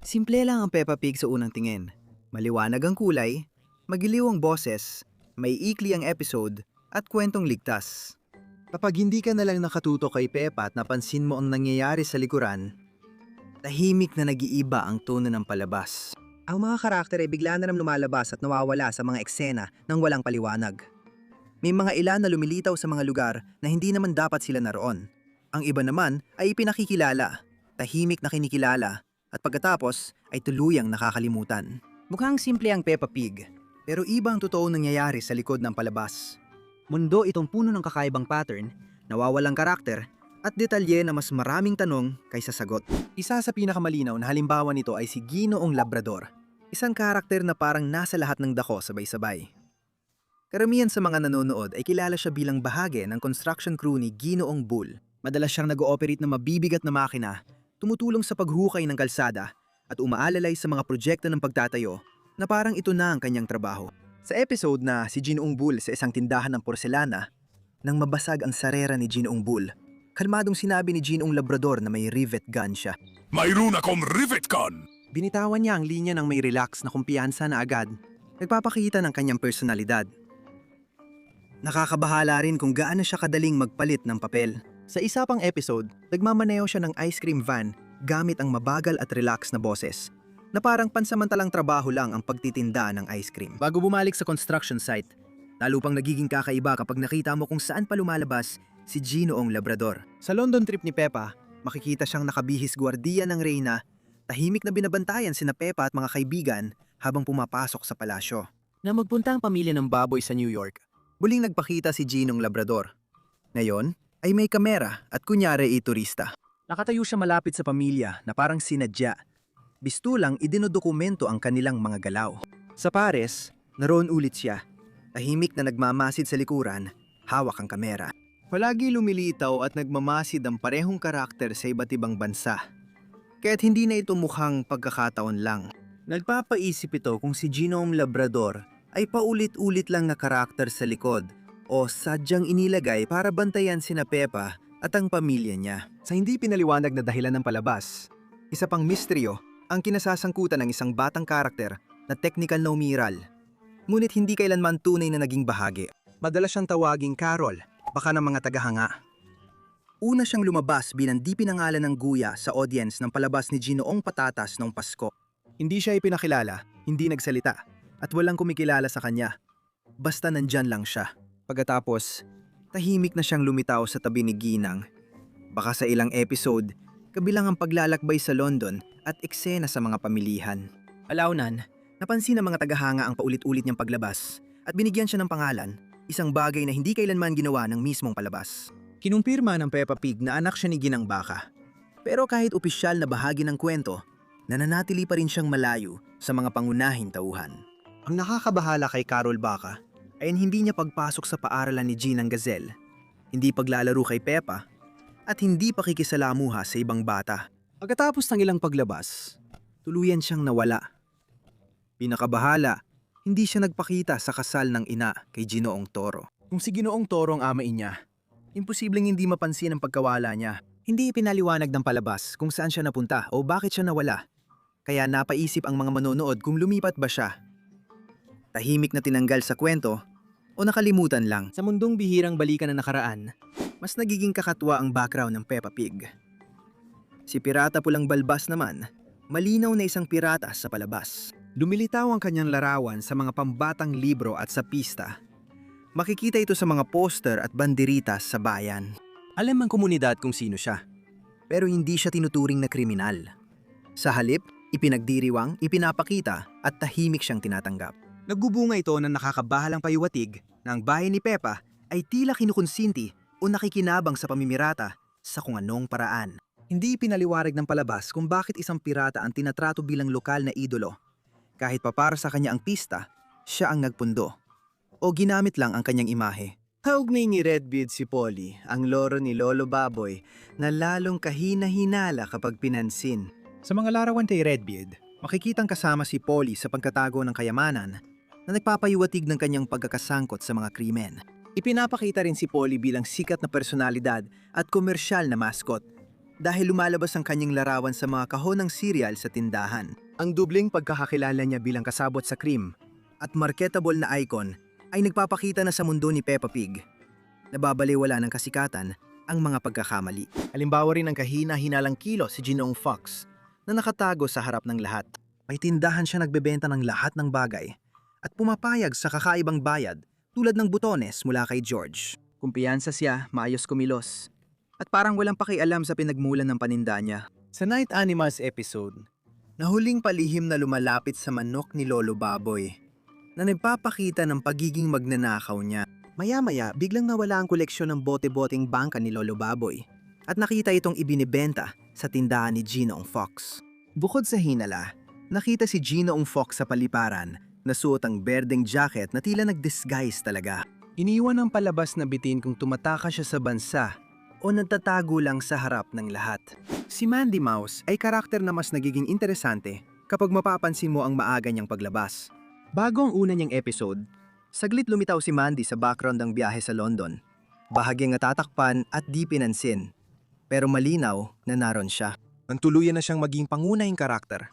Simple lang ang Peppa Pig sa unang tingin. Maliwanag ang kulay, magiliw ang boses, may ikli ang episode, at kwentong ligtas. Kapag hindi ka nalang nakatuto kay Peppa at napansin mo ang nangyayari sa likuran, tahimik na nag-iiba ang tono ng palabas. Ang mga karakter ay bigla na lumalabas at nawawala sa mga eksena ng walang paliwanag. May mga ilan na lumilitaw sa mga lugar na hindi naman dapat sila naroon. Ang iba naman ay ipinakikilala, tahimik na kinikilala, at pagkatapos ay tuluyang nakakalimutan. Mukhang simple ang Peppa Pig, pero iba ang totoong nangyayari sa likod ng palabas. Mundo itong puno ng kakaibang pattern, nawawalang karakter, at detalye na mas maraming tanong kaysa sagot. Isa sa pinakamalinaw na halimbawa nito ay si Ginoong Labrador, isang karakter na parang nasa lahat ng dako sabay-sabay. Karamihan sa mga nanonood ay kilala siya bilang bahagi ng construction crew ni Ginoong Bull. Madalas siyang nag-ooperate ng mabibigat na makina, tumutulong sa paghukay ng kalsada, at umaalalay sa mga proyekto ng pagtatayo na parang ito na ang kanyang trabaho. Sa episode na si Ginoong Bull sa isang tindahan ng porselana, nang mabasag ang sarera ni Ginoong Bull, kalmadong sinabi ni Ginoong Labrador na may rivet gun siya. Mayroon akong rivet gun! Binitawan niya ang linya ng may relax na kumpiyansa na agad, nagpapakita ng kanyang personalidad. Nakakabahala rin kung gaano siya kadaling magpalit ng papel. Sa isa pang episode, nagmamaneo siya ng ice cream van gamit ang mabagal at relax na boses, na parang pansamantalang trabaho lang ang pagtitinda ng ice cream. Bago bumalik sa construction site, lalo pang nagiging kakaiba kapag nakita mo kung saan pa lumalabas si Ginoong Labrador. Sa London trip ni Peppa, makikita siyang nakabihis gwardiya ng reyna, tahimik na binabantayan sina Peppa at mga kaibigan habang pumapasok sa palasyo. Na magpunta ang pamilya ng baboy sa New York, muling nagpakita si Ginoong Labrador. Ngayon ay may kamera at kunyari turista. Nakatayo siya malapit sa pamilya na parang sinadya. Bistulang idinodokumento ang kanilang mga galaw. Sa pares, naroon ulit siya. Tahimik na nagmamasid sa likuran, hawak ang kamera. Palagi lumilitaw at nagmamasid ang parehong karakter sa iba't ibang bansa. Kaya't hindi na ito mukhang pagkakataon lang. Nagpapaisip ito kung si Ginoong Labrador ay paulit-ulit lang na karakter sa likod o sadyang inilagay para bantayan sina Peppa at ang pamilya niya. Sa hindi pinaliwanag na dahilan ng palabas, isa pang misteryo ang kinasasangkutan ng isang batang karakter na technical na umiral, ngunit hindi kailanman tunay na naging bahagi. Madalas siyang tawaging Carol, baka ng mga tagahanga. Una siyang lumabas bilang di pinangalan ng guya sa audience ng palabas ni Ginoong Patatas noong Pasko. Hindi siya ipinakilala, hindi nagsalita, at walang kumikilala sa kanya. Basta nandyan lang siya. Pagkatapos, tahimik na siyang lumitaw sa tabi ni Ginang. Baka sa ilang episode, kabilang ang paglalakbay sa London at eksena sa mga pamilihan. Alaunan, napansin ng mga tagahanga ang paulit-ulit niyang paglabas at binigyan siya ng pangalan, isang bagay na hindi kailanman ginawa ng mismong palabas. Kinumpirma ng Peppa Pig na anak siya ni Ginang Baka. Pero kahit opisyal na bahagi ng kwento, nananatili pa rin siyang malayo sa mga pangunahing tauhan. Ang nakakabahala kay Carol Baka ay hindi niya pagpasok sa paaralan ni Ginang Gazelle, hindi paglalaro kay Peppa, at hindi pakikisalamuha sa ibang bata. Pagkatapos ng ilang paglabas, tuluyan siyang nawala. Pinakabahala, hindi siya nagpakita sa kasal ng ina kay Ginoong Toro. Kung si Ginoong Toro ang amain niya, imposibleng hindi mapansin ang pagkawala niya. Hindi ipinaliwanag ng palabas kung saan siya napunta o bakit siya nawala. Kaya napaisip ang mga manonood kung lumipat ba siya. Tahimik na tinanggal sa kwento o nakalimutan lang. Sa mundong bihirang balikan na nakaraan, mas nagiging kakatwa ang background ng Peppa Pig. Si Pirata Pulang Balbas naman, malinaw na isang pirata sa palabas. Lumilitaw ang kanyang larawan sa mga pambatang libro at sa pista. Makikita ito sa mga poster at banderitas sa bayan. Alam ang komunidad kung sino siya, pero hindi siya tinuturing na kriminal. Sa halip, ipinagdiriwang, ipinapakita at tahimik siyang tinatanggap. Nagbubunga ito ng nakakabahalang paywatig na ang bayan ni Peppa ay tila kinukonsinti o nakikinabang sa pamimirata sa kung anong paraan. Hindi pinaliwarag ng palabas kung bakit isang pirata ang tinatrato bilang lokal na idolo. Kahit pa para sa kanya ang pista, siya ang nagpundo. O ginamit lang ang kanyang imahe. Kaugnay ni Redbeard si Polly, ang loro ni Lolo Baboy, na lalong kahina-hinala kapag pinansin. Sa mga larawan kay Redbeard, makikitang kasama si Polly sa pagkatago ng kayamanan na nagpapahiwatig ng kanyang pagkakasangkot sa mga krimen. Ipinapakita rin si Polly bilang sikat na personalidad at komersyal na mascot. dahil lumalabas ang kanyang larawan sa mga kahon ng cereal sa tindahan. Ang dubling pagkakakilala niya bilang kasabot sa cream at marketable na icon ay nagpapakita na sa mundo ni Peppa Pig. Nababaliwala ng kasikatan ang mga pagkakamali. Halimbawa rin ang kahina-hinalang kilos si Ginoong Fox na nakatago sa harap ng lahat. May tindahan siya nagbebenta ng lahat ng bagay at pumapayag sa kakaibang bayad tulad ng butones mula kay George. Kumpiyansa siya, maayos kumilos, at parang walang pakialam sa pinagmulan ng paninda niya. Sa Night Animals episode, nahuling palihim na lumalapit sa manok ni Lolo Baboy na nagpapakita ng pagiging magnanakaw niya. Maya-maya, biglang nawala ang koleksyon ng bote-boteng bangka ni Lolo Baboy at nakita itong ibinibenta sa tindahan ni Ginoong Fox. Bukod sa hinala, nakita si Ginoong Fox sa paliparan na suot ang berdeng jacket na tila nag-disguise talaga. Iniwan ng palabas na bitin kung tumataka siya sa bansa o nagtatago lang sa harap ng lahat. Si Mandy Mouse ay karakter na mas nagiging interesante kapag mapapansin mo ang maaga niyang paglabas. Bago ang una niyang episode, saglit lumitaw si Mandy sa background ng biyahe sa London. Bahagyang natatakpan at di pinansin. Pero malinaw na naroon siya. Nang tuluyan na siyang maging pangunahing karakter,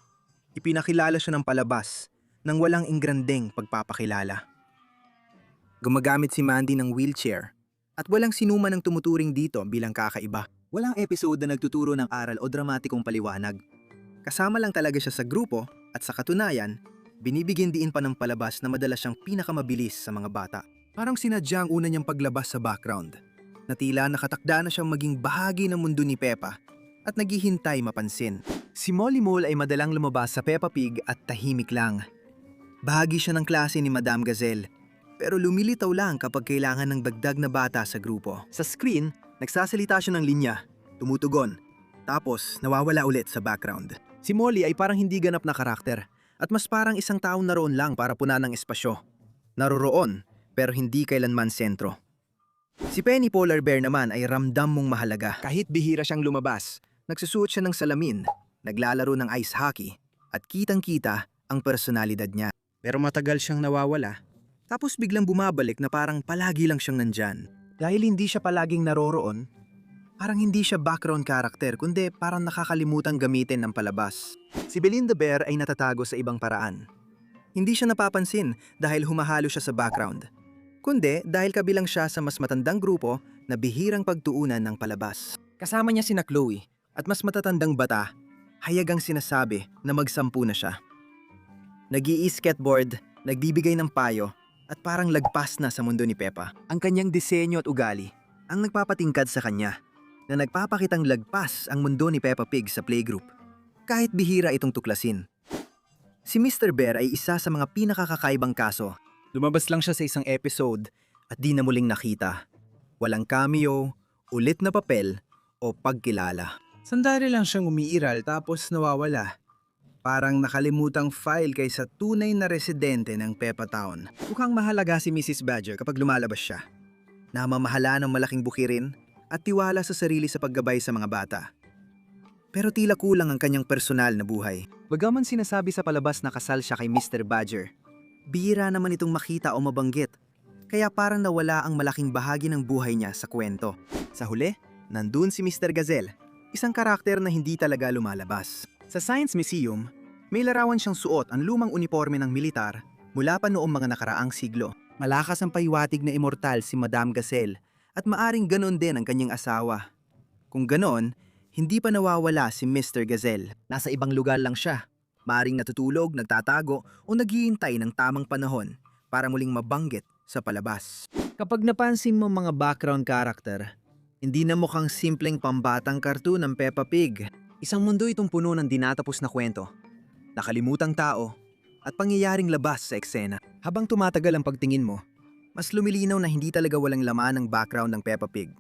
ipinakilala siya ng palabas nang walang ingrandeng pagpapakilala. Gumagamit si Mandy ng wheelchair at walang sinuman ang tumuturing dito bilang kakaiba. Walang episode na nagtuturo ng aral o dramatikong paliwanag. Kasama lang talaga siya sa grupo at sa katunayan, binibigyan diin pa ng palabas na madalas siyang pinakamabilis sa mga bata. Parang sinadya ang una niyang paglabas sa background, na tila nakatakda na siyang maging bahagi ng mundo ni Peppa at naghihintay mapansin. Si Molly Mole ay madalang lumabas sa Peppa Pig at tahimik lang. Bahagi siya ng klase ni Madame Gazelle, pero lumilitaw lang kapag kailangan ng dagdag na bata sa grupo. Sa screen, nagsasalita siya ng linya, tumutugon, tapos nawawala ulit sa background. Si Molly ay parang hindi ganap na karakter at mas parang isang taong naroon lang para punan ng espasyo. Naroroon, pero hindi kailanman sentro. Si Penny Polar Bear naman ay ramdam mong mahalaga. Kahit bihira siyang lumabas, nagsusuot siya ng salamin, naglalaro ng ice hockey, at kitang-kita ang personalidad niya. Pero matagal siyang nawawala. Tapos biglang bumabalik na parang palagi lang siyang nandyan. Dahil hindi siya palaging naroroon, parang hindi siya background character kundi parang nakakalimutan gamitin ng palabas. Si Belinda Bear ay natatago sa ibang paraan. Hindi siya napapansin dahil humahalo siya sa background, kundi dahil kabilang siya sa mas matandang grupo na bihirang pagtuunan ng palabas. Kasama niya sina Chloe at mas matatandang bata, hayagang sinasabi na magsampu na siya. Nag-i-skateboard, nagbibigay ng payo, at parang lagpas na sa mundo ni Peppa. Ang kanyang disenyo at ugali ang nagpapatingkad sa kanya na nagpapakitang lagpas ang mundo ni Peppa Pig sa playgroup, kahit bihira itong tuklasin. Si Mr. Bear ay isa sa mga pinakakakaibang kaso. Lumabas lang siya sa isang episode at di na muling nakita. Walang cameo, ulit na papel o pagkilala. Sandali lang siyang umiiral tapos nawawala. Parang nakalimutang file kaysa tunay na residente ng Peppa Town. Mukhang mahalaga si Mrs. Badger kapag lumalabas siya. Namamahala ng malaking bukirin at tiwala sa sarili sa paggabay sa mga bata. Pero tila kulang ang kanyang personal na buhay. Bagaman sinasabi sa palabas na kasal siya kay Mr. Badger, bihira naman itong makita o mabanggit. Kaya parang nawala ang malaking bahagi ng buhay niya sa kwento. Sa huli, nandun si Mr. Gazelle, isang karakter na hindi talaga lumalabas. Sa Science Museum, may larawan siyang suot ang lumang uniforme ng militar mula pa noong mga nakaraang siglo. Malakas ang pahiwatig na immortal si Madame Gazelle at maaring ganon din ang kanyang asawa. Kung ganon, hindi pa nawawala si Mr. Gazelle. Nasa ibang lugar lang siya. Maaring natutulog, nagtatago o naghihintay ng tamang panahon para muling mabanggit sa palabas. Kapag napansin mo mga background character, hindi na mukhang simpleng pambatang cartoon ng Peppa Pig. Isang mundo itong puno ng dinatapos na kwento, nakalimutang tao, at pangyayaring labas sa eksena. Habang tumatagal ang pagtingin mo, mas lumilinaw na hindi talaga walang laman ng background ng Peppa Pig.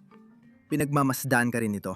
Pinagmamasdan ka rin ito.